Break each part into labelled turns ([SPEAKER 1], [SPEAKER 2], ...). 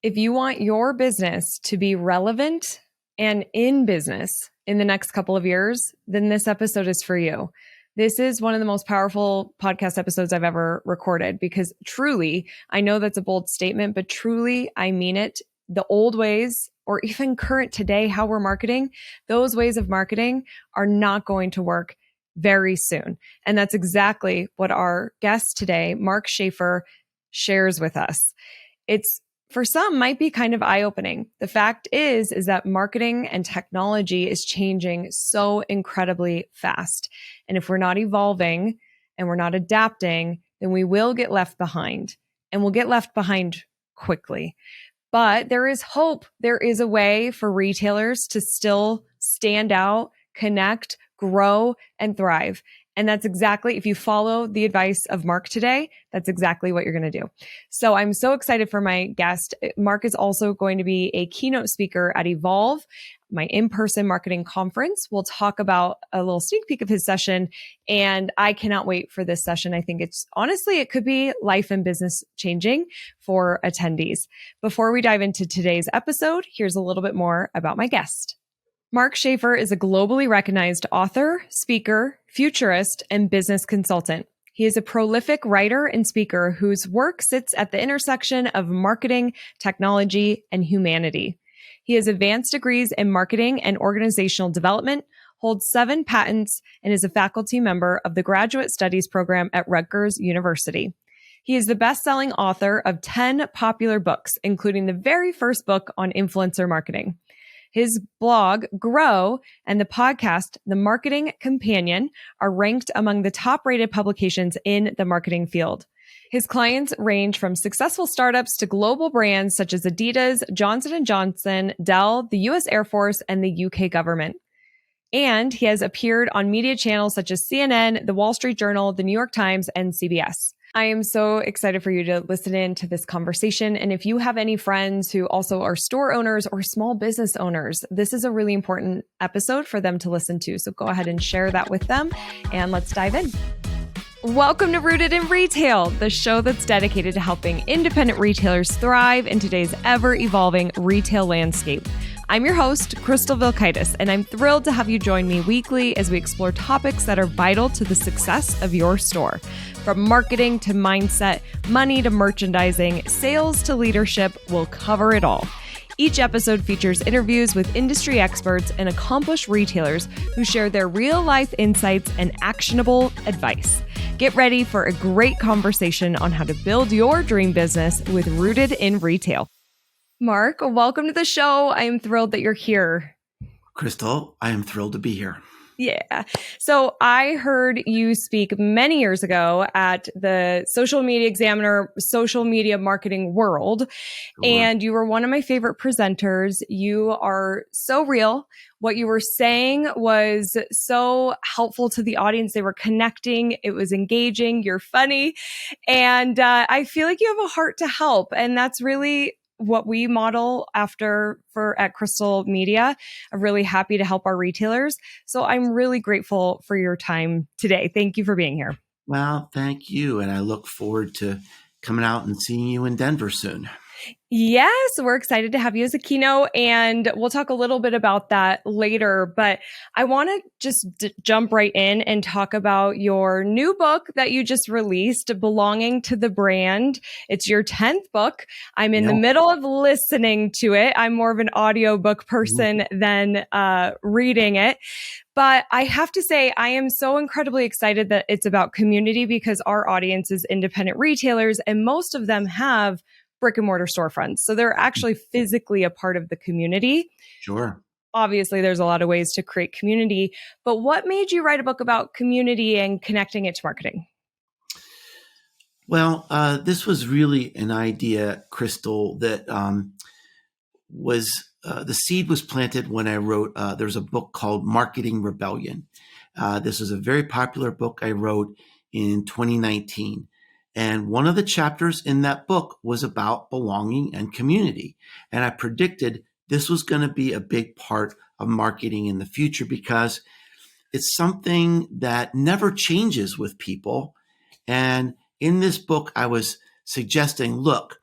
[SPEAKER 1] If you want your business to be relevant and in business in the next couple of years, then this episode is for you. This is one of the most powerful podcast episodes I've ever recorded because truly, I know that's a bold statement, but truly, I mean it. The old ways, or even current today, how we're marketing, those ways of marketing are not going to work very soon. And that's exactly what our guest today, Mark Schaefer, shares with us. It's for some might be kind of eye-opening. The fact is that marketing and technology is changing so incredibly fast. And if we're not evolving and we're not adapting, then we will get left behind, and we'll get left behind quickly. But there is hope. There is a way for retailers to still stand out, connect, grow, and thrive. And that's exactly, if you follow the advice of Mark today, that's exactly what you're going to do. So I'm so excited for my guest. Mark is also going to be a keynote speaker at Evolve, my in-person marketing conference. We'll talk about a little sneak peek of his session, and I cannot wait for this session. I think it could be life and business changing for attendees. Before we dive into today's episode, here's a little bit more about my guest. Mark Schaefer is a globally recognized author, speaker, futurist, and business consultant. He is a prolific writer and speaker whose work sits at the intersection of marketing, technology, and humanity. He has advanced degrees in marketing and organizational development, holds 7 patents, and is a faculty member of the Graduate Studies program at Rutgers University. He is the best-selling author of 10 popular books, including the very first book on influencer marketing. His blog, Grow, and the podcast, The Marketing Companion, are ranked among the top-rated publications in the marketing field. His clients range from successful startups to global brands such as Adidas, Johnson & Johnson, Dell, the U.S. Air Force, and the UK government. And he has appeared on media channels such as CNN, The Wall Street Journal, The New York Times, and CBS. I am so excited for you to listen in to this conversation. And if you have any friends who also are store owners or small business owners, this is a really important episode for them to listen to. So go ahead and share that with them, and let's dive in. Welcome to Rooted in Retail, the show that's dedicated to helping independent retailers thrive in today's ever-evolving retail landscape. I'm your host, Crystal Vilkaitis, and I'm thrilled to have you join me weekly as we explore topics that are vital to the success of your store. From marketing to mindset, money to merchandising, sales to leadership, we'll cover it all. Each episode features interviews with industry experts and accomplished retailers who share their real-life insights and actionable advice. Get ready for a great conversation on how to build your dream business with Rooted in Retail. Mark, welcome to the show. I am thrilled that you're here.
[SPEAKER 2] Crystal, I am thrilled to be here.
[SPEAKER 1] Yeah. So I heard you speak many years ago at the Social Media Examiner, Social Media Marketing World, and you were one of my favorite presenters. You are so real. What you were saying was so helpful to the audience. They were connecting. It was engaging. You're funny. And I feel like you have a heart to help. And that's really what we model after at Crystal Media. I'm really happy to help our retailers. So I'm really grateful for your time today. Thank you for being here.
[SPEAKER 2] Well, thank you. And I look forward to coming out and seeing you in Denver soon.
[SPEAKER 1] Yes, we're excited to have you as a keynote, and we'll talk a little bit about that later. But I want to just jump right in and talk about your new book that you just released, Belonging to the Brand. It's your 10th book. I'm in the middle of listening to it. I'm more of an audiobook person than reading it. But I have to say, I am so incredibly excited that it's about community because our audience is independent retailers, and most of them have brick and mortar storefronts. So they're actually physically a part of the community.
[SPEAKER 2] Sure.
[SPEAKER 1] Obviously, there's a lot of ways to create community, but what made you write a book about community and connecting it to marketing?
[SPEAKER 2] Well, this was really an idea, Crystal, that was the seed was planted when I wrote, there's a book called Marketing Rebellion. This is a very popular book I wrote in 2019. And one of the chapters in that book was about belonging and community. And I predicted this was going to be a big part of marketing in the future because it's something that never changes with people. And in this book, I was suggesting, look,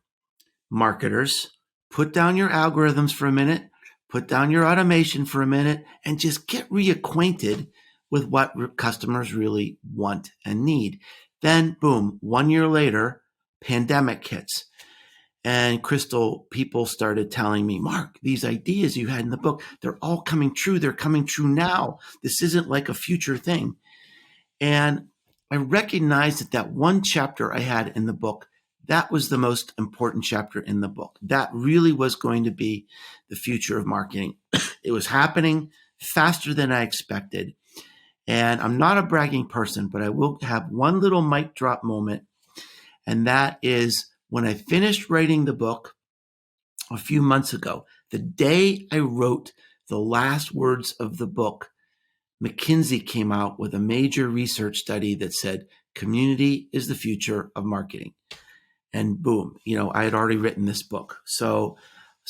[SPEAKER 2] marketers, put down your algorithms for a minute, put down your automation for a minute, and just get reacquainted with what customers really want and need. Then, boom, 1 year later, pandemic hits. And Crystal, people started telling me, Mark, these ideas you had in the book, they're all coming true. They're coming true now. This isn't like a future thing. And I recognized that one chapter I had in the book, that was the most important chapter in the book. That really was going to be the future of marketing. It was happening faster than I expected. And I'm not a bragging person, but I will have one little mic drop moment. And that is when I finished writing the book a few months ago, the day I wrote the last words of the book, McKinsey came out with a major research study that said community is the future of marketing. And boom, I had already written this book. So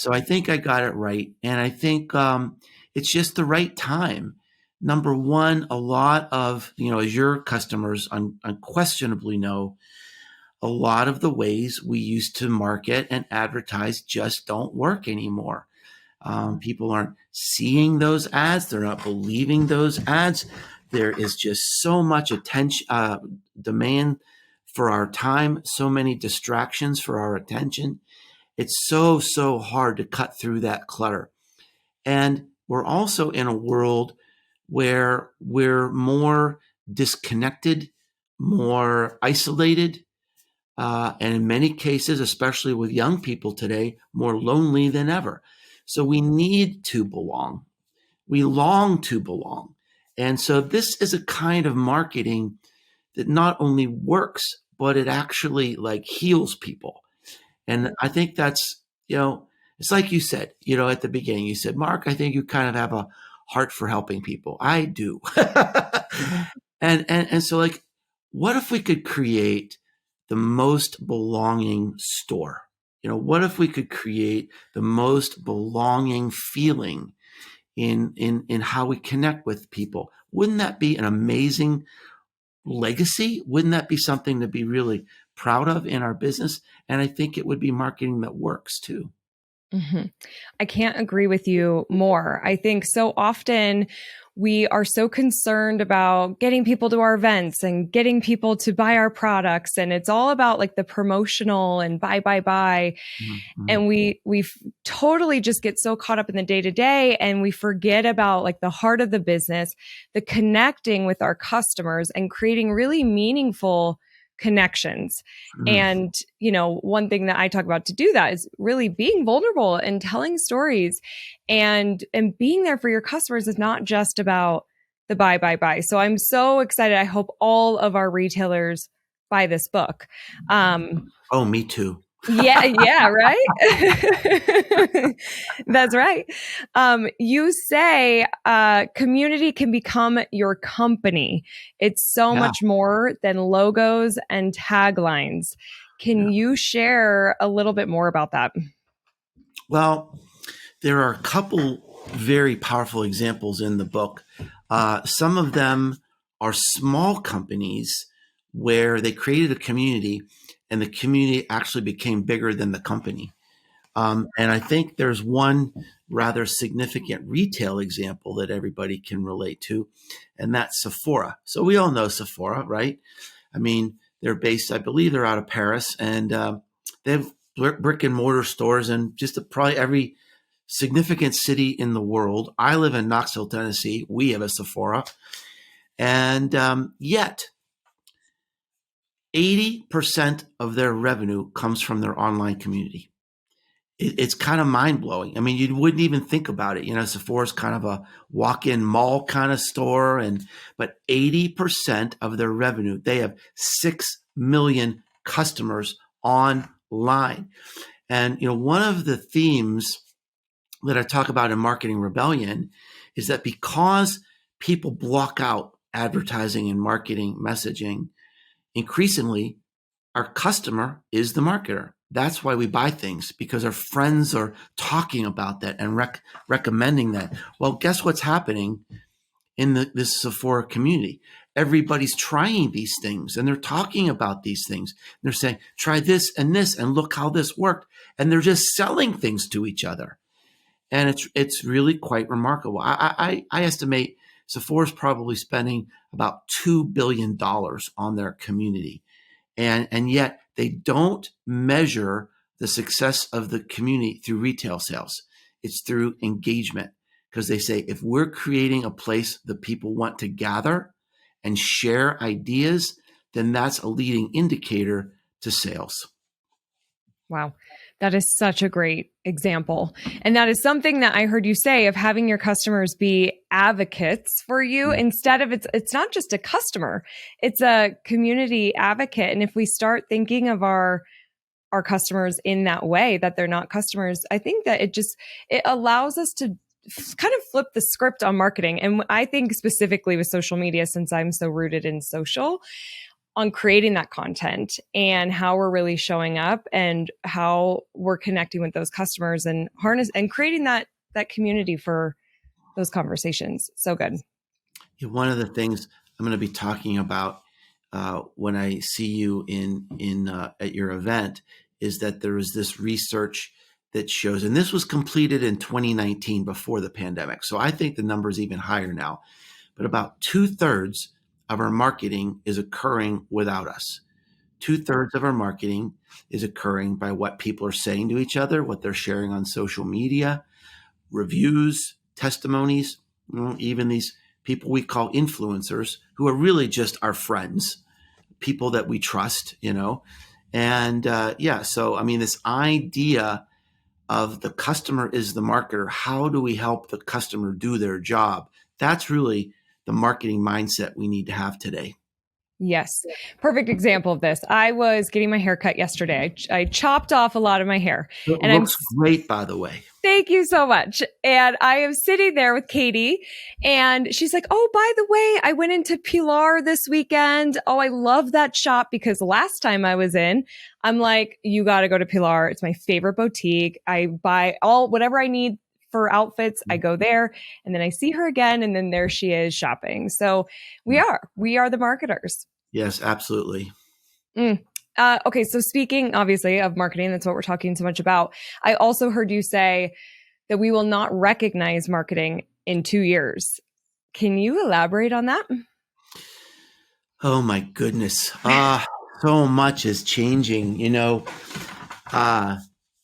[SPEAKER 2] I think I got it right. And I think it's just the right time. Number one, a lot of, as your customers unquestionably know, a lot of the ways we used to market and advertise just don't work anymore. People aren't seeing those ads. They're not believing those ads. There is just so much attention, demand for our time, so many distractions for our attention. It's so hard to cut through that clutter. And we're also in a world where we're more disconnected, more isolated, and in many cases, especially with young people today, more lonely than ever. So we need to belong. We long to belong. And so this is a kind of marketing that not only works, but it actually heals people. And I think that's, it's like you said, at the beginning, you said, Mark, I think you kind of have a heart for helping people. I do. and so what if we could create the most belonging store? What if we could create the most belonging feeling in how we connect with people? Wouldn't that be an amazing legacy? Wouldn't that be something to be really proud of in our business? And I think it would be marketing that works too.
[SPEAKER 1] Mm-hmm. I can't agree with you more. I think so often we are so concerned about getting people to our events and getting people to buy our products. And it's all about the promotional and buy.
[SPEAKER 2] Mm-hmm.
[SPEAKER 1] And we totally just get so caught up in the day to day, and we forget about the heart of the business, the connecting with our customers and creating really meaningful connections. And, one thing that I talk about to do that is really being vulnerable and telling stories, and being there for your customers is not just about the buy. So I'm so excited. I hope all of our retailers buy this book.
[SPEAKER 2] Oh, me too.
[SPEAKER 1] Yeah, right. That's right. You say community can become your company. It's so much more than logos and taglines. Can you share a little bit more about that?
[SPEAKER 2] Well, there are a couple very powerful examples in the book. Some of them are small companies where they created a community and the community actually became bigger than the company. And I think there's one rather significant retail example that everybody can relate to, and that's Sephora. So we all know Sephora, right? I mean, they're based, I believe they're out of Paris, and they have brick and mortar stores in just probably every significant city in the world. I live in Knoxville, Tennessee. We have a Sephora. And yet 80% of their revenue comes from their online community. It's kind of mind blowing. I mean, you wouldn't even think about it. Sephora's kind of a walk-in mall kind of store, but 80% of their revenue, they have 6 million customers online. And, one of the themes that I talk about in Marketing Rebellion is that because people block out advertising and marketing messaging, increasingly our customer is the marketer. That's why we buy things, because our friends are talking about that and recommending that. Well, guess what's happening in this Sephora community? everybody's trying these things and they're talking about these things. They're saying, try this and look how this worked. And they're just selling things to each other. And it's really quite remarkable. I estimate Sephora's probably spending about $2 billion on their community. And yet they don't measure the success of the community through retail sales. It's through engagement, because they say if we're creating a place that people want to gather and share ideas, then that's a leading indicator to sales.
[SPEAKER 1] Wow. That is such a great example. And that is something that I heard you say, of having your customers be advocates for you instead of it's not just a customer, it's a community advocate. And if we start thinking of our customers in that way, that they're not customers, I think that it allows us to kind of flip the script on marketing. And I think specifically with social media, since I'm so rooted in social, on creating that content and how we're really showing up and how we're connecting with those customers and creating that community for those conversations. So good.
[SPEAKER 2] One of the things I'm going to be talking about when I see you in at your event is that there is this research that shows, and this was completed in 2019 before the pandemic. So I think the number is even higher now, but about 2/3 of our marketing is occurring without us. 2/3 of our marketing is occurring by what people are saying to each other, what they're sharing on social media, reviews, testimonies, even these people we call influencers, who are really just our friends, people that we trust, And so I mean, this idea of the customer is the marketer. How do we help the customer do their job? That's really the marketing mindset we need to have today.
[SPEAKER 1] Yes. Perfect example of this. I was getting my hair cut yesterday. I chopped off a lot of my hair.
[SPEAKER 2] It
[SPEAKER 1] and
[SPEAKER 2] looks great, by the way.
[SPEAKER 1] Thank you so much. And I am sitting there with Katie, and she's like, oh, by the way, I went into Pilar this weekend. Oh, I love that shop, because last time I was in, I'm like, you got to go to Pilar. It's my favorite boutique. I buy whatever I need for outfits. I go there, and then I see her again, and then there she is shopping. So we are the marketers.
[SPEAKER 2] Yes, absolutely.
[SPEAKER 1] Okay. So speaking obviously of marketing, that's what we're talking so much about. I also heard you say that we will not recognize marketing in 2 years. Can you elaborate on that?
[SPEAKER 2] Oh my goodness. So much is changing,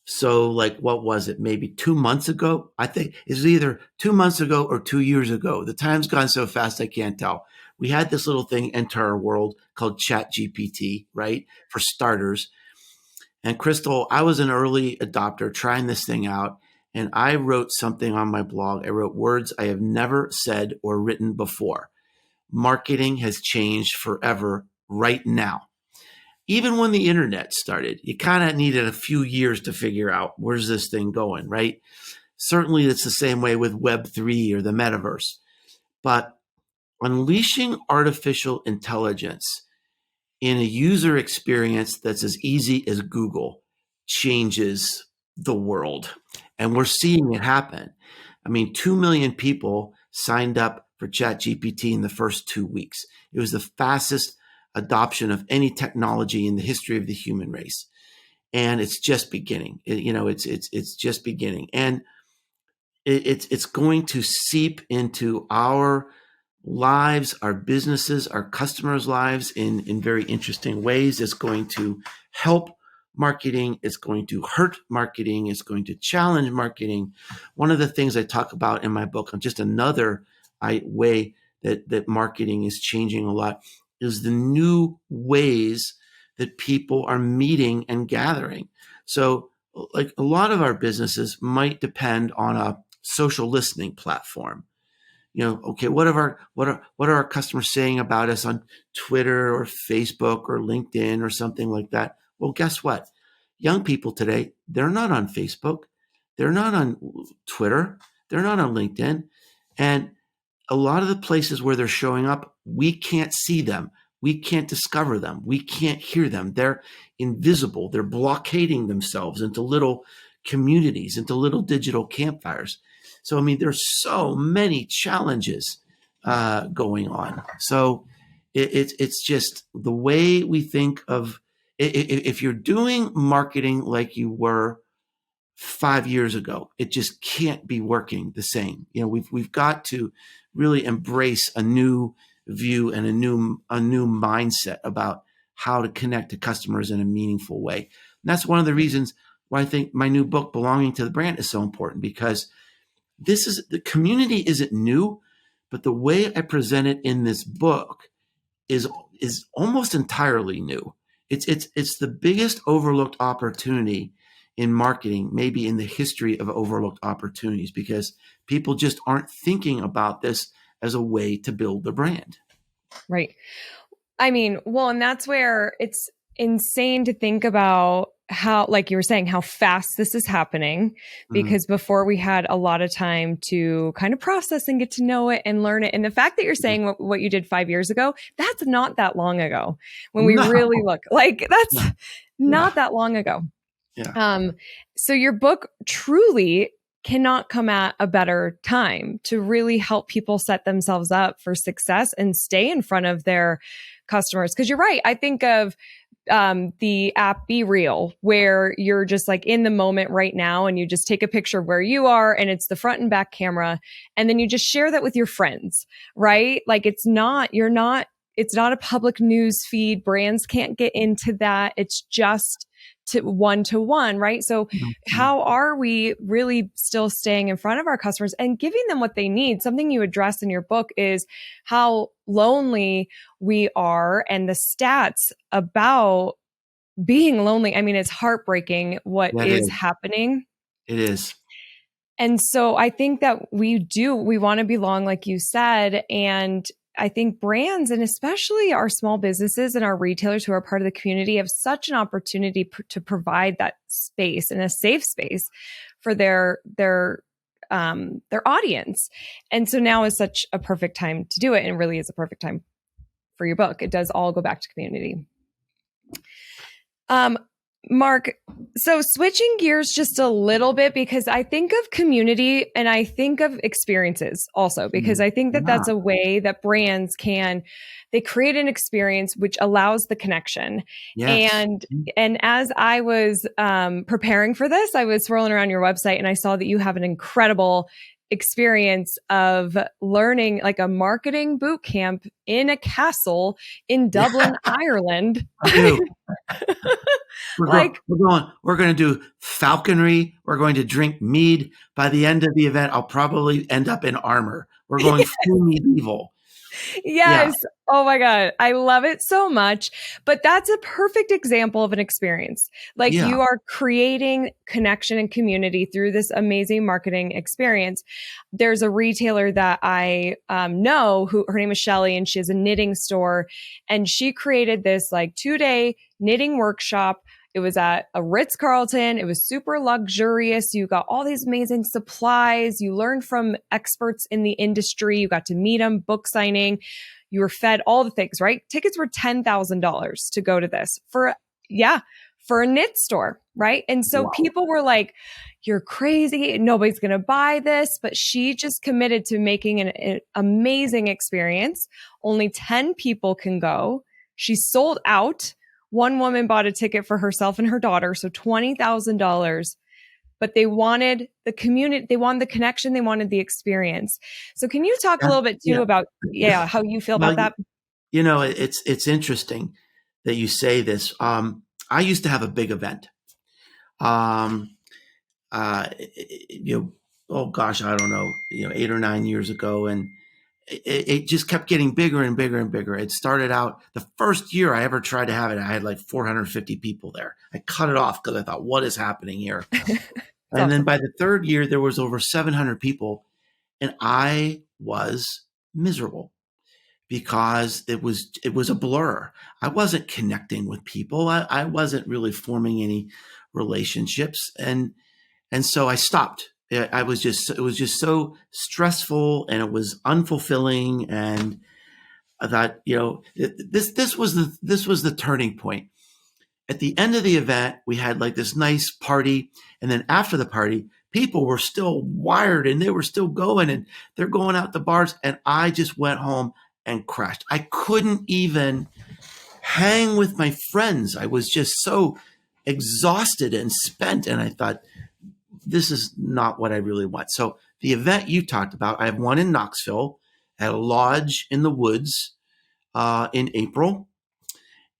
[SPEAKER 2] So like, what was it? Maybe 2 months ago? I think it's either 2 months ago or 2 years ago. The time's gone so fast, I can't tell. We had this little thing enter our world called ChatGPT, right? For starters. And Crystal, I was an early adopter trying this thing out. And I wrote something on my blog. I wrote words I have never said or written before. Marketing has changed forever right now. Even when the internet started, you kind of needed a few years to figure out where's this thing going, right? Certainly it's the same way with Web3 or the metaverse. But unleashing artificial intelligence in a user experience that's as easy as Google changes the world. And we're seeing it happen. I mean, 2 million people signed up for ChatGPT in the first 2 weeks. It was the fastest adoption of any technology in the history of the human race. And it's just beginning. It's just beginning. And it's going to seep into our lives, our businesses, our customers' lives in very interesting ways. It's going to help marketing. It's going to hurt marketing. It's going to challenge marketing. One of the things I talk about in my book, on just another way that marketing is changing a lot, is the new ways that people are meeting and gathering. So like a lot of our businesses might depend on a social listening platform. Okay, what are our customers saying about us on Twitter or Facebook or LinkedIn or something like that? Well, guess what? Young people today, they're not on Facebook. They're not on Twitter. They're not on LinkedIn. And a lot of the places where they're showing up, we can't see them. We can't discover them. We can't hear them. They're invisible. They're blockading themselves into little communities, into little digital campfires. So, I mean, there's so many challenges going on. So It's just the way we think of, if you're doing marketing like you were 5 years ago, it just can't be working the same. We've got to really embrace a new view and a new mindset about how to connect to customers in a meaningful way. And that's one of the reasons why I think my new book, Belonging to the Brand, is so important, because the community isn't new, but the way I present it in this book is almost entirely new. It's the biggest overlooked opportunity in marketing, maybe in the history of overlooked opportunities, because people just aren't thinking about this as a way to build the brand.
[SPEAKER 1] Right. I mean, well, and that's where it's insane to think about how, like you were saying, how fast this is happening,
[SPEAKER 2] Mm.
[SPEAKER 1] because before we had a lot of time to kind of process and get to know it and learn it. And the fact that you're saying what you did 5 years ago, that's not that long ago. When we
[SPEAKER 2] No.
[SPEAKER 1] really look, like that's
[SPEAKER 2] Yeah.
[SPEAKER 1] not that long ago.
[SPEAKER 2] Yeah.
[SPEAKER 1] So your book truly cannot come at a better time to really help people set themselves up for success and stay in front of their customers. Because you're right. I think of the app Be Real, where you're just like in the moment right now and you just take a picture of where you are and it's the front and back camera. And then you just share that with your friends, right? Like it's not a public news feed. Brands can't get into that. It's just to one, right? So
[SPEAKER 2] Mm-hmm.
[SPEAKER 1] how are we really still staying in front of our customers and giving them what they need? Something you address in your book is how lonely we are, and the stats about being lonely. I mean, it's heartbreaking what
[SPEAKER 2] That
[SPEAKER 1] is
[SPEAKER 2] is.
[SPEAKER 1] happening.
[SPEAKER 2] It is.
[SPEAKER 1] And so I think that we want to belong, like you said. And I think brands, and especially our small businesses and our retailers who are part of the community, have such an opportunity to provide that space and a safe space for their audience. And so now is such a perfect time to do it, and really is a perfect time for your book. It does all go back to community. Mark, so switching gears just a little bit, because I think of community and I think of experiences also, because I think that that's a way that brands they create an experience which allows the connection.
[SPEAKER 2] Yes.
[SPEAKER 1] And as I was preparing for this, I was swirling around your website and I saw that you have an incredible experience of learning, like a marketing boot camp in a castle in Dublin, Ireland.
[SPEAKER 2] I do. We're going to do falconry. We're going to drink mead. By the end of the event, I'll probably end up in armor. We're going full medieval.
[SPEAKER 1] Yes. Yeah. Oh my God. I love it so much. But that's a perfect example of an experience. Like you are creating connection and community through this amazing marketing experience. There's a retailer that I know who, her name is Shelly, and she has a knitting store, and she created this like 2-day knitting workshop. It was at a Ritz-Carlton. It was super luxurious. You got all these amazing supplies. You learned from experts in the industry. You got to meet them, book signing. You were fed all the things, right? Tickets were $10,000 to go to this for a knit store, right? And so people were like, you're crazy. Nobody's going to buy this. But she just committed to making an amazing experience. Only 10 people can go. She sold out. One woman bought a ticket for herself and her daughter, so $20,000. But they wanted the community, they wanted the connection, they wanted the experience. So can you talk a little bit too about how you feel about that?
[SPEAKER 2] You know, it's interesting that you say this. I used to have a big event. Oh gosh, I don't know, 8 or 9 years ago, and it just kept getting bigger and bigger and bigger. It started out, the first year I ever tried to have it, I had like 450 people there. I cut it off because I thought, what is happening here? And then by the third year, there was over 700 people, and I was miserable because it was a blur. I wasn't connecting with people. I wasn't really forming any relationships, and so I stopped. It was just so stressful, and it was unfulfilling. And I thought, this was the turning point. At the end of the event, we had like this nice party, and then after the party, people were still wired and they were still going, and they're going out to bars, and I just went home and crashed. I couldn't even hang with my friends. I was just so exhausted and spent. And I thought, this is not what I really want. So the event you talked about, I have one in Knoxville at a lodge in the woods in April.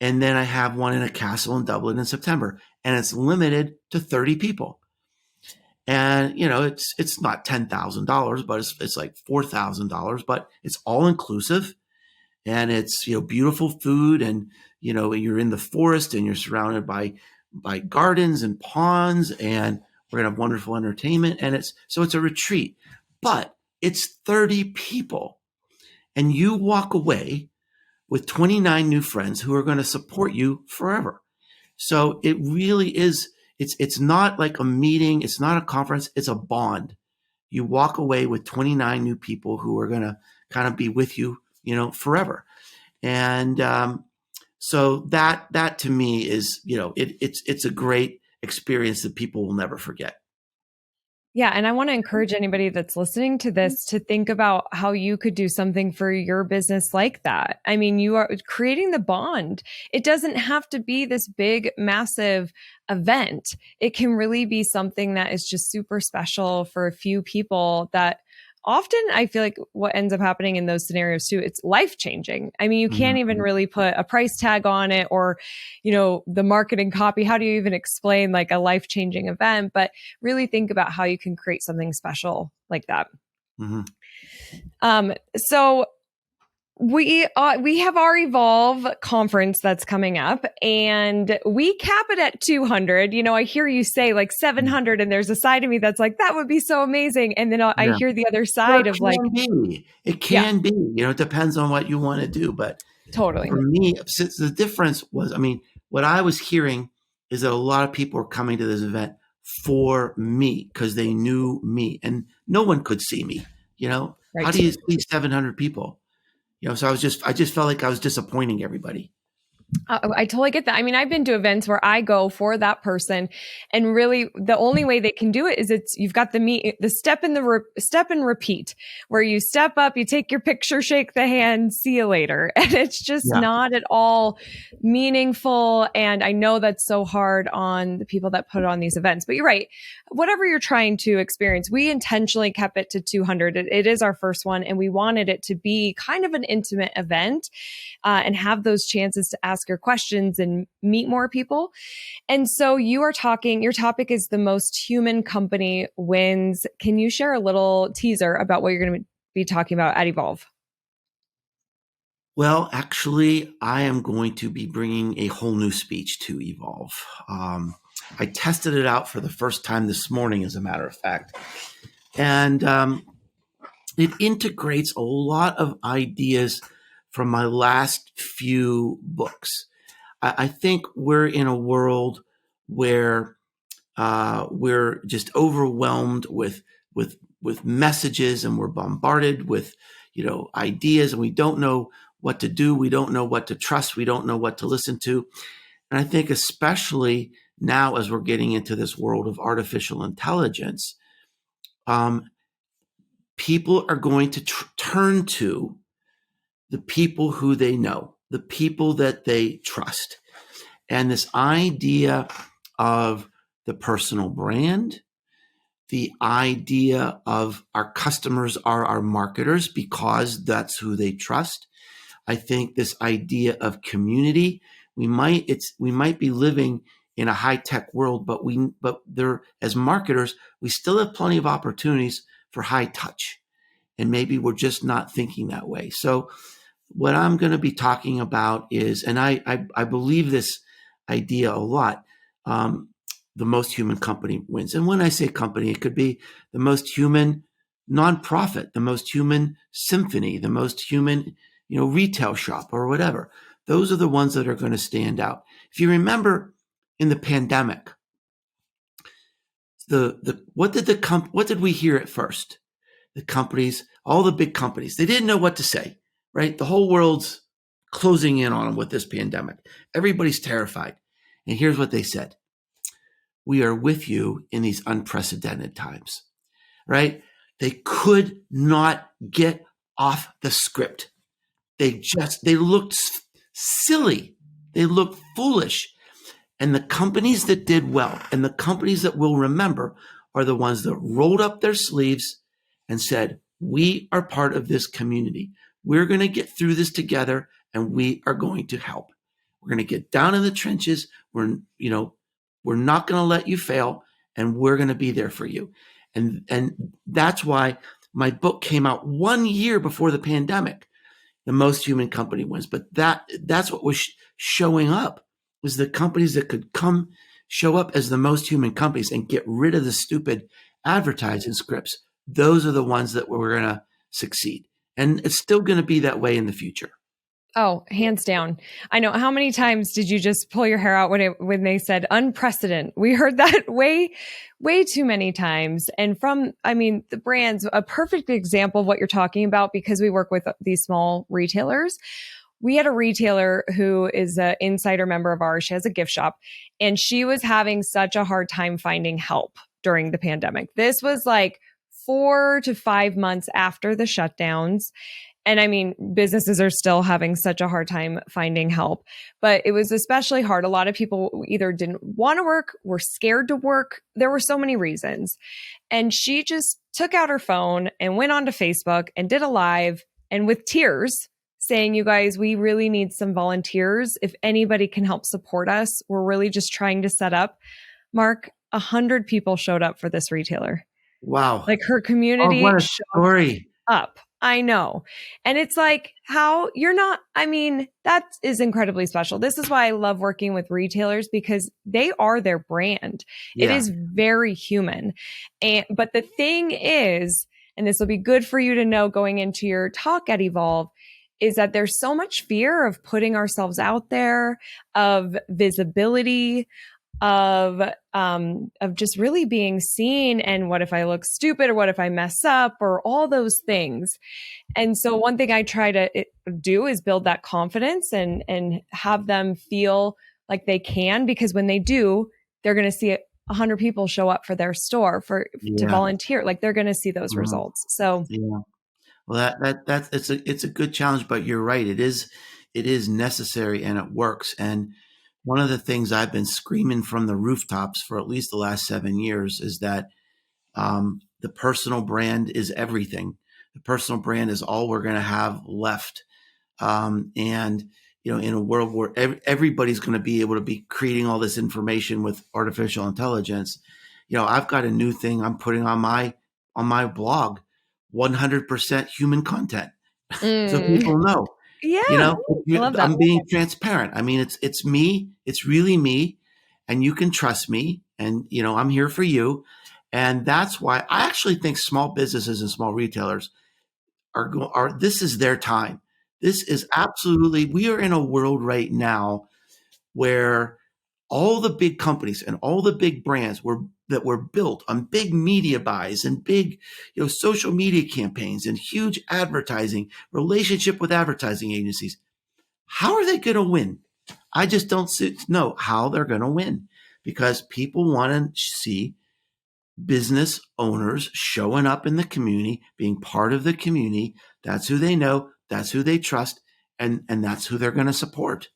[SPEAKER 2] And then I have one in a castle in Dublin in September. And it's limited to 30 people. And, it's not $10,000, but it's like $4,000, but it's all inclusive. And it's, beautiful food. And, you're in the forest and you're surrounded by gardens and ponds, and we're going to have wonderful entertainment. And it's a retreat, but it's 30 people. And you walk away with 29 new friends who are going to support you forever. So it really is, it's not like a meeting. It's not a conference. It's a bond. You walk away with 29 new people who are going to kind of be with you, forever. And so that to me is, it's a great experience that people will never forget.
[SPEAKER 1] Yeah. And I want to encourage anybody that's listening to this to think about how you could do something for your business like that. I mean, you are creating the bond. It doesn't have to be this big, massive event. It can really be something that is just super special for a few people that often I feel like what ends up happening in those scenarios too, it's life changing. I mean, you can't even really put a price tag on it or, the marketing copy. How do you even explain like a life changing event? But really think about how you can create something special like that. So we have our Evolve conference that's coming up, and we cap it at 200. I hear you say like 700, and there's a side of me that's like, that would be so amazing. And then I hear the other side of like,
[SPEAKER 2] it can be, it depends on what you want to do. But
[SPEAKER 1] totally.
[SPEAKER 2] For me, since the difference was, what I was hearing is that a lot of people are coming to this event for me because they knew me, and no one could see me.
[SPEAKER 1] Right.
[SPEAKER 2] How do you see 700 people? So I just felt like I was disappointing everybody.
[SPEAKER 1] I totally get that. I mean, I've been to events where I go for that person, and really the only way they can do it is you've got the step and repeat, where you step up, you take your picture, shake the hand, see you later. And it's just not at all meaningful. And I know that's so hard on the people that put on these events, but you're right. Whatever you're trying to experience, we intentionally kept it to 200. It is our first one, and we wanted it to be kind of an intimate event and have those chances to ask your questions and meet more people. And so your topic is the most human company wins. Can you share a little teaser about what you're going to be talking about at Evolve?
[SPEAKER 2] Well, actually, I am going to be bringing a whole new speech to Evolve. I tested it out for the first time this morning, as a matter of fact. And it integrates a lot of ideas from my last few books. I think we're in a world where we're just overwhelmed with messages, and we're bombarded with ideas, and we don't know what to do. We don't know what to trust. We don't know what to listen to. And I think especially now, as we're getting into this world of artificial intelligence, people are going to turn to the people who they know, the people that they trust. And this idea of the personal brand, the idea of our customers are our marketers because that's who they trust. I think this idea of community, we might be living in a high-tech world, but there, as marketers, we still have plenty of opportunities for high touch. And maybe we're just not thinking that way. So what I'm going to be talking about is, and I believe this idea a lot, the most human company wins. And when I say company, it could be the most human nonprofit, the most human symphony, the most human, retail shop or whatever. Those are the ones that are going to stand out. If you remember in the pandemic, what did we hear at first? The companies, all the big companies, they didn't know what to say, right? The whole world's closing in on them with this pandemic. Everybody's terrified. And here's what they said. We are with you in these unprecedented times, right? They could not get off the script. they looked silly. They looked foolish. And the companies that did well and the companies that we'll remember are the ones that rolled up their sleeves and said, we are part of this community. We're going to get through this together and we are going to help. We're going to get down in the trenches. We're not going to let you fail and we're going to be there for you. And that's why my book came out 1 year before the pandemic. The Most Human Company wins. But that's what was showing up, was the companies that could come show up as the most human companies and get rid of the stupid advertising scripts. Those are the ones that we're going to succeed. And it's still going to be that way in the future.
[SPEAKER 1] Oh, hands down. I know. How many times did you just pull your hair out when they said unprecedented? We heard that way too many times. And the brands, a perfect example of what you're talking about, because we work with these small retailers. We had a retailer who is an insider member of ours. She has a gift shop, and she was having such a hard time finding help during the pandemic. This was like 4 to 5 months after the shutdowns. And businesses are still having such a hard time finding help, but it was especially hard. A lot of people either didn't want to work, were scared to work. There were so many reasons. And she just took out her phone and went onto Facebook and did a live, and with tears saying, you guys, we really need some volunteers. If anybody can help support us, we're really just trying to set up. Mark, 100 people showed up for this retailer.
[SPEAKER 2] Wow.
[SPEAKER 1] Like, her community
[SPEAKER 2] what a
[SPEAKER 1] showed
[SPEAKER 2] story.
[SPEAKER 1] up. I know. And it's like, that is incredibly special. This is why I love working with retailers, because they are their brand.
[SPEAKER 2] Yeah.
[SPEAKER 1] It is very human. But the thing is, and this will be good for you to know going into your talk at Evolve, is that there's so much fear of putting ourselves out there, of visibility, of just really being seen. And what if I look stupid, or what if I mess up, or all those things. And so one thing I try to do is build that confidence and have them feel like they can, because when they do, they're going to see 100 people show up for their store to volunteer. Like, they're going to see those results. So
[SPEAKER 2] yeah. Well, it's a good challenge, but you're right. It is necessary and it works. And one of the things I've been screaming from the rooftops for at least the last 7 years is that the personal brand is everything. The personal brand is all we're going to have left. And in a world where everybody's going to be able to be creating all this information with artificial intelligence, I've got a new thing I'm putting on my blog, 100% human content. So people know.
[SPEAKER 1] Yeah. I love that.
[SPEAKER 2] I'm being transparent. It's me. It's really me. And you can trust me. And, I'm here for you. And that's why I actually think small businesses and small retailers this is their time. This is absolutely, we are in a world right now where all the big companies and all the big brands that were built on big media buys and big, social media campaigns and huge advertising, relationship with advertising agencies. How are they going to win? I just don't know how they're going to win, because people want to see business owners showing up in the community, being part of the community. That's who they know. That's who they trust. And that's who they're going to support.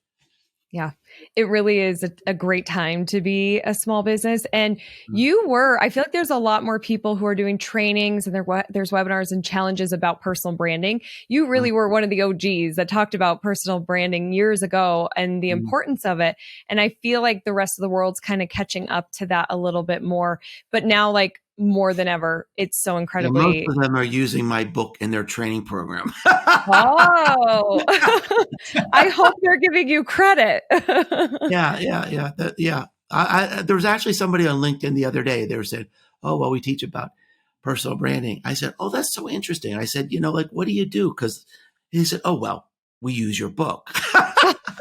[SPEAKER 1] Yeah, it really is a great time to be a small business. And I feel like there's a lot more people who are doing trainings, and there's webinars and challenges about personal branding. You really were one of the OGs that talked about personal branding years ago and the importance of it. And I feel like the rest of the world's kind of catching up to that a little bit more. But now, like, more than ever, it's so incredibly.
[SPEAKER 2] Most of them are using my book in their training program.
[SPEAKER 1] Oh, I hope they're giving you credit.
[SPEAKER 2] Yeah. There was actually somebody on LinkedIn the other day. They were saying, "Oh, well, we teach about personal branding." I said, "Oh, that's so interesting." I said, "What do you do?" Because he said, "Oh, well, we use your book."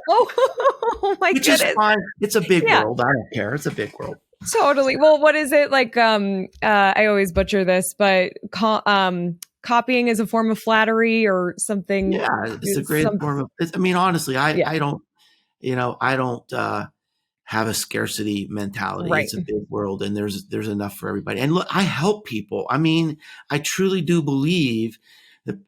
[SPEAKER 1] Oh my
[SPEAKER 2] Which
[SPEAKER 1] goodness.
[SPEAKER 2] is fine. It's a big world. I don't care. It's a big world.
[SPEAKER 1] Totally. Well, what is it like? I always butcher this, but copying is a form of flattery or something.
[SPEAKER 2] Yeah, it's a great form of. Honestly, I don't. I don't have a scarcity mentality.
[SPEAKER 1] Right.
[SPEAKER 2] It's a big world, and there's enough for everybody. And look, I help people. I truly do believe that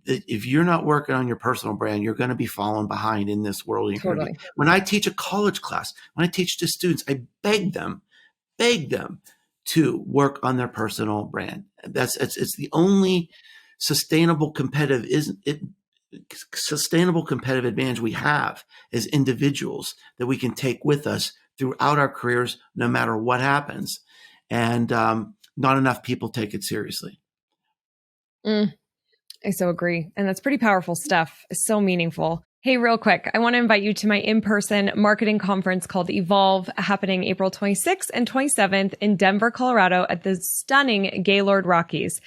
[SPEAKER 2] if you're not working on your personal brand, you're going to be falling behind in this world.
[SPEAKER 1] Totally.
[SPEAKER 2] When I teach a college class, when I teach to students, I beg them to work on their personal brand. It's the only sustainable competitive sustainable competitive advantage we have as individuals that we can take with us throughout our careers, no matter what happens. And not enough people take it seriously.
[SPEAKER 1] Mm, I so agree. And that's pretty powerful stuff. It's so meaningful. Hey, real quick, I want to invite you to my in-person marketing conference called Evolve, happening April 26th and 27th in Denver, Colorado at the stunning Gaylord Rockies.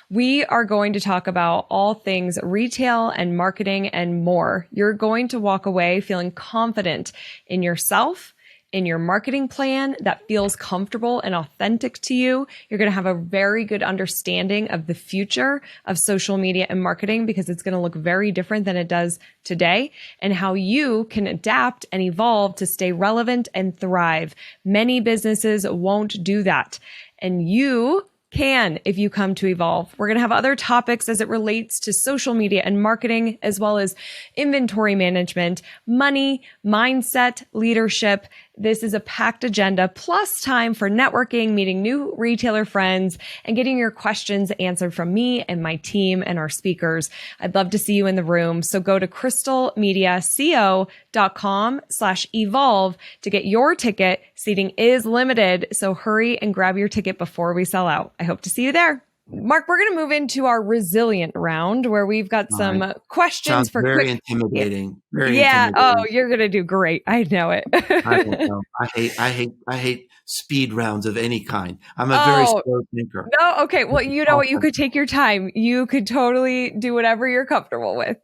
[SPEAKER 1] We are going to talk about all things retail and marketing and more. You're going to walk away feeling confident in yourself, in your marketing plan that feels comfortable and authentic to you. You're going to have a very good understanding of the future of social media and marketing, because it's going to look very different than it does today, and how you can adapt and evolve to stay relevant and thrive. Many businesses won't do that, and you can if you come to Evolve. We're going to have other topics as it relates to social media and marketing, as well as inventory management, money, mindset, leadership. This is a packed agenda, plus time for networking, meeting new retailer friends, and getting your questions answered from me and my team and our speakers. I'd love to see you in the room. So go to crystalmediaco.com/evolve to get your ticket. Seating is limited, so hurry and grab your ticket before we sell out. I hope to see you there. Mark, we're going to move into our resilient round, where we've got some questions
[SPEAKER 2] Sounds
[SPEAKER 1] for
[SPEAKER 2] very
[SPEAKER 1] quick.
[SPEAKER 2] intimidating.
[SPEAKER 1] Yeah. Oh, you're going to do great. I know it.
[SPEAKER 2] I don't know. I hate speed rounds of any kind. I'm a very
[SPEAKER 1] Oh,
[SPEAKER 2] slow thinker.
[SPEAKER 1] no. Okay. Well, you know what? You could take your time. You could totally do whatever you're comfortable with.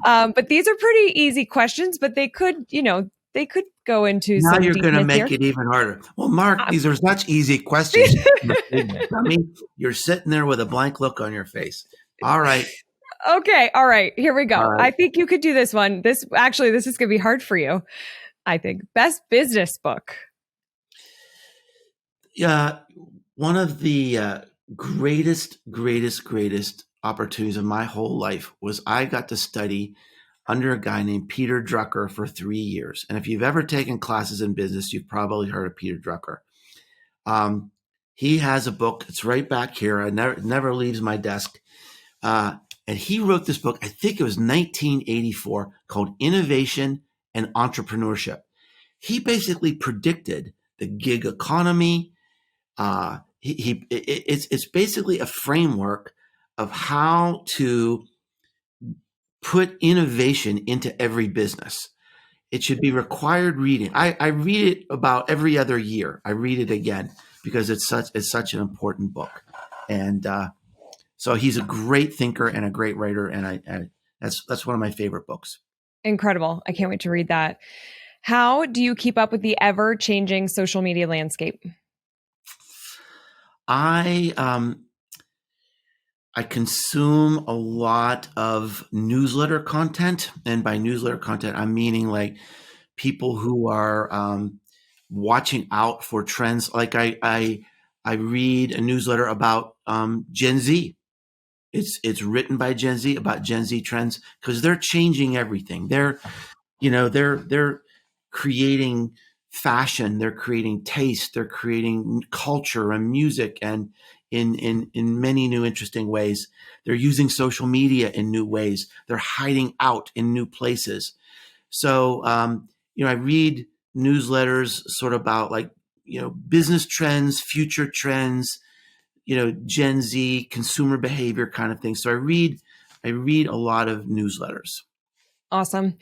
[SPEAKER 1] But these are pretty easy questions, but they could, they could go into
[SPEAKER 2] Now
[SPEAKER 1] some
[SPEAKER 2] you're going to
[SPEAKER 1] deepness
[SPEAKER 2] make
[SPEAKER 1] here.
[SPEAKER 2] it even harder. Well, Mark, these are such easy questions. Dummy, you're sitting there with a blank look on your face. All right.
[SPEAKER 1] Okay. All right. Here we go.
[SPEAKER 2] All right.
[SPEAKER 1] I think you could do this one. This is going to be hard for you. I think best business book.
[SPEAKER 2] Yeah. One of the greatest opportunities of my whole life was I got to study under a guy named Peter Drucker for 3 years. And if you've ever taken classes in business, you've probably heard of Peter Drucker. He has a book. It's right back here. It never leaves my desk. And he wrote this book, I think it was 1984, called Innovation and Entrepreneurship. He basically predicted the gig economy. It's basically a framework of how to put innovation into every business. It should be required reading. I read it about every other year. I read it again because it's such an important book. And so he's a great thinker and a great writer, and that's one of my favorite books.
[SPEAKER 1] Incredible. I can't wait to read that. How do you keep up with the ever-changing social media landscape?
[SPEAKER 2] I consume a lot of newsletter content, and by newsletter content, I'm meaning like people who are watching out for trends. Like I read a newsletter about Gen Z. It's written by Gen Z about Gen Z trends because they're changing everything. They're creating fashion, they're creating taste, they're creating culture and music, and in many new interesting ways. They're using social media in new ways. They're hiding out in new places. So I read newsletters sort of about like business trends, future trends, Gen Z, consumer behavior kind of thing. So I read a lot of newsletters.
[SPEAKER 1] Awesome.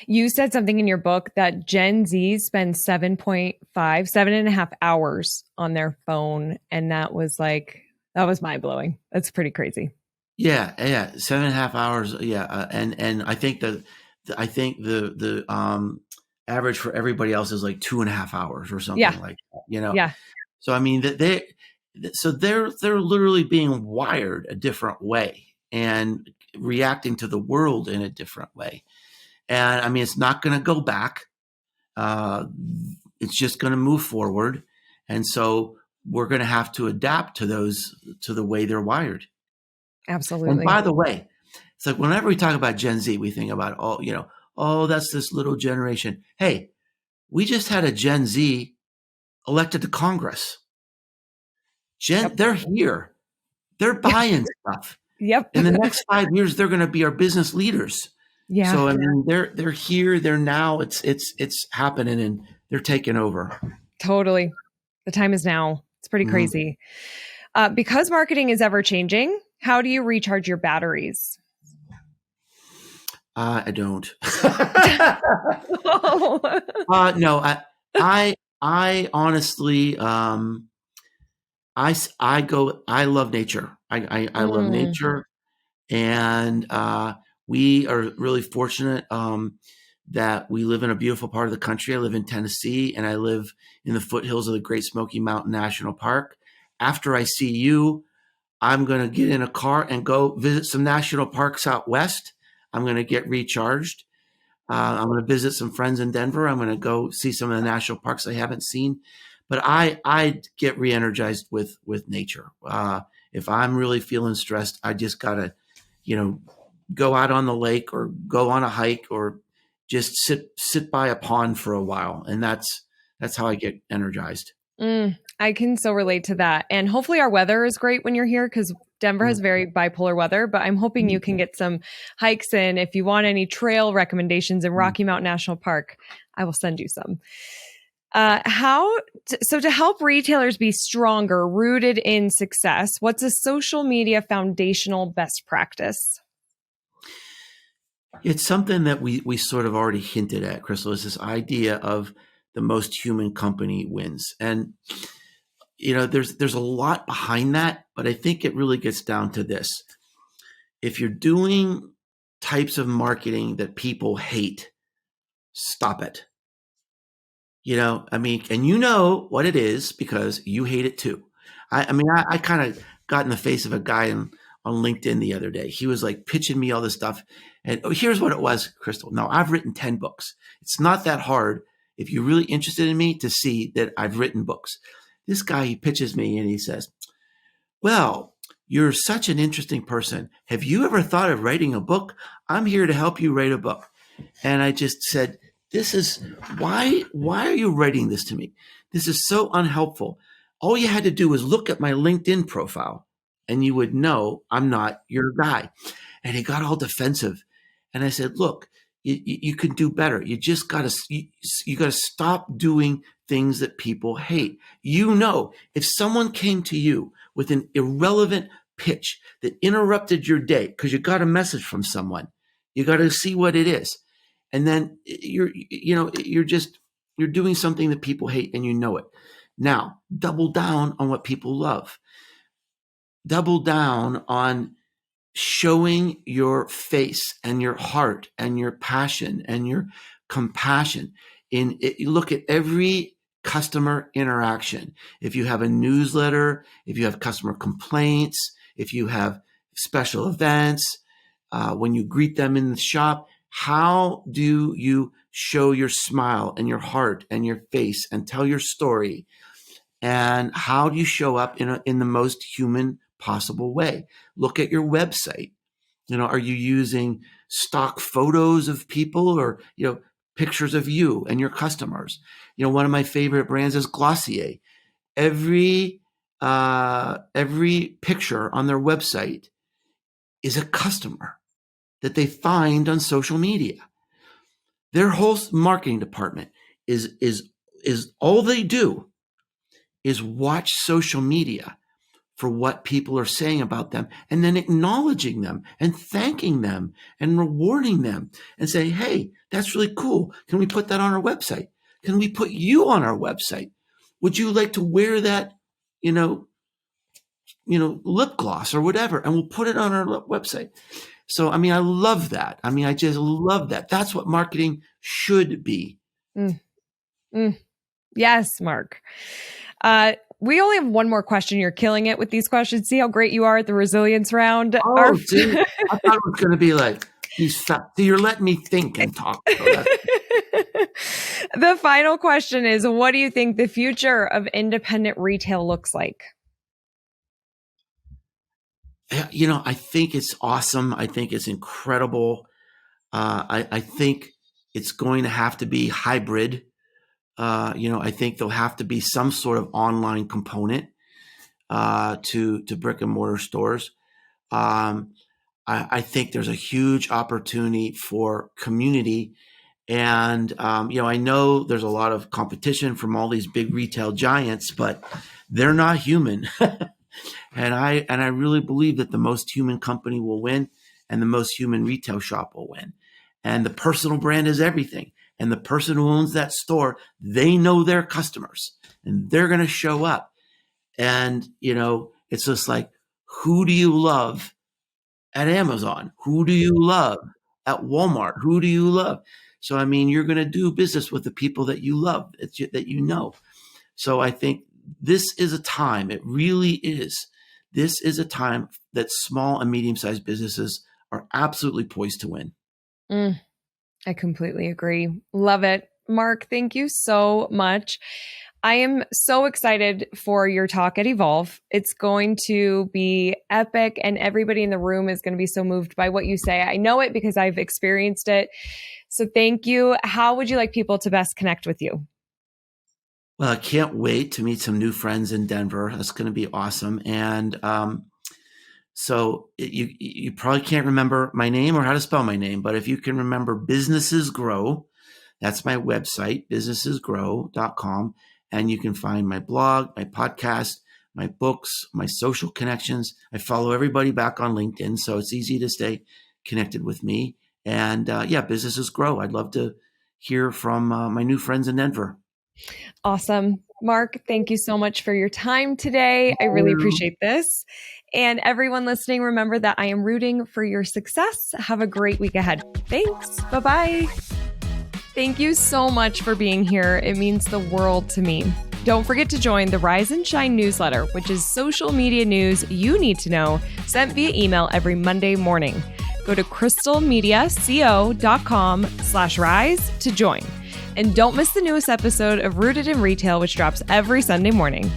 [SPEAKER 1] You said something in your book that Gen Z spend 7.5 hours on their phone. And that was mind blowing. That's pretty crazy.
[SPEAKER 2] Yeah. 7.5 hours. Yeah. And I think the average for everybody else is like 2.5 hours or something like that,
[SPEAKER 1] Yeah.
[SPEAKER 2] So, I mean they're literally being wired a different way and reacting to the world in a different way. And I mean, it's not going to go back. It's just going to move forward. And so we're going to have to adapt to the way they're wired.
[SPEAKER 1] Absolutely.
[SPEAKER 2] And by the way, It's like whenever we talk about Gen Z, we think about, oh, that's this little generation. Hey, we just had a Gen Z elected to Congress.
[SPEAKER 1] Yep.
[SPEAKER 2] They're here. They're buying stuff.
[SPEAKER 1] Yep.
[SPEAKER 2] In the next 5 years, they're going to be our business leaders.
[SPEAKER 1] Yeah.
[SPEAKER 2] So I mean, they're here. They're now. It's happening, and they're taking over.
[SPEAKER 1] Totally. The time is now. It's pretty
[SPEAKER 2] Mhm.
[SPEAKER 1] crazy. Because marketing is ever changing, how do you recharge your batteries?
[SPEAKER 2] I don't.
[SPEAKER 1] Oh.
[SPEAKER 2] No, I honestly, I go. I love nature. I love
[SPEAKER 1] Mm,
[SPEAKER 2] nature, and we are really fortunate that we live in a beautiful part of the country. I live in Tennessee, and I live in the foothills of the Great Smoky Mountain National Park. After I see you, I'm going to get in a car and go visit some national parks out west. I'm going to get recharged. I'm going to visit some friends in Denver. I'm going to go see some of the national parks I haven't seen. But I get re-energized with nature. If I'm really feeling stressed, I just gotta, go out on the lake or go on a hike or just sit by a pond for a while, and that's how I get energized.
[SPEAKER 1] I can so relate to that. And hopefully our weather is great when you're here because Denver has very bipolar weather, but I'm hoping you can get some hikes in. If you want any trail recommendations in Rocky Mountain National Park, I will send you some. So to help retailers be stronger, rooted in success, what's a social media foundational best practice?
[SPEAKER 2] It's something that we sort of already hinted at, Crystal. Is this idea of the most human company wins, and there's a lot behind that, but I think it really gets down to this: if you're doing types of marketing that people hate, stop it. I mean, and you know what it is because you hate it too. I kind of got in the face of a guy on LinkedIn the other day. He was like pitching me all this stuff. And here's what it was, Crystal. Now, I've written 10 books. It's not that hard if you're really interested in me to see that I've written books. This guy, he pitches me and he says, well, you're such an interesting person. Have you ever thought of writing a book? I'm here to help you write a book. And I just said, this is why are you writing this to me? This is so unhelpful. All you had to do was look at my LinkedIn profile and you would know I'm not your guy. And he got all defensive. And I said, look, you can do better. You just you got to stop doing things that people hate. If someone came to you with an irrelevant pitch that interrupted your day because you got a message from someone, you got to see what it is. And then you're doing something that people hate and you know it. Now, double down on what people love. Double down on showing your face and your heart and your passion and your compassion. You look at every customer interaction. If you have a newsletter, if you have customer complaints, if you have special events, when you greet them in the shop, how do you show your smile and your heart and your face and tell your story? And how do you show up in the most human possible way? Look at your website. Are you using stock photos of people or, pictures of you and your customers? One of my favorite brands is Glossier. Every picture on their website is a customer that they find on social media. Their whole marketing department is all they do is watch social media for what people are saying about them and then acknowledging them and thanking them and rewarding them and saying, hey, that's really cool. Can we put that on our website? Can we put you on our website? Would you like to wear that, lip gloss or whatever? And we'll put it on our website. So, I mean, I love that. I mean, I just love that. That's what marketing should be.
[SPEAKER 1] Mm, mm. Yes, Mark. We only have one more question. You're killing it with these questions. See how great you are at the resilience round.
[SPEAKER 2] Oh, dude, I thought it was going to be like, so you're letting me think and talk. So
[SPEAKER 1] The final question is, what do you think the future of independent retail looks like?
[SPEAKER 2] I think it's awesome. I think it's incredible. I think it's going to have to be hybrid. I think there'll have to be some sort of online component to brick and mortar stores. Um, I think there's a huge opportunity for community. And, I know there's a lot of competition from all these big retail giants, but they're not human. And I really believe that the most human company will win and the most human retail shop will win. And the personal brand is everything. And the person who owns that store, they know their customers and they're going to show up. And, it's just like, who do you love at Amazon? Who do you love at Walmart? Who do you love? So, I mean, you're going to do business with the people that you love, that you know. So I think this is a time, it really is. This is a time that small and medium-sized businesses are absolutely poised to win.
[SPEAKER 1] I completely agree. Love it. Mark, thank you so much. I am so excited for your talk at Evolve. It's going to be epic, and everybody in the room is going to be so moved by what you say. I know it because I've experienced it. So thank you. How would you like people to best connect with you?
[SPEAKER 2] Well, I can't wait to meet some new friends in Denver. That's going to be awesome. And so you probably can't remember my name or how to spell my name, but if you can remember Businesses Grow, that's my website, businessesgrow.com. And you can find my blog, my podcast, my books, my social connections. I follow everybody back on LinkedIn, so it's easy to stay connected with me. And Businesses Grow. I'd love to hear from my new friends in Denver.
[SPEAKER 1] Awesome. Mark, thank you so much for your time today. I really appreciate this. And everyone listening, remember that I am rooting for your success. Have a great week ahead. Thanks. Bye-bye. Thank you so much for being here. It means the world to me. Don't forget to join the Rise and Shine newsletter, which is social media news you need to know, sent via email every Monday morning. Go to crystalmediaco.com/rise to join. And don't miss the newest episode of Rooted in Retail, which drops every Sunday morning.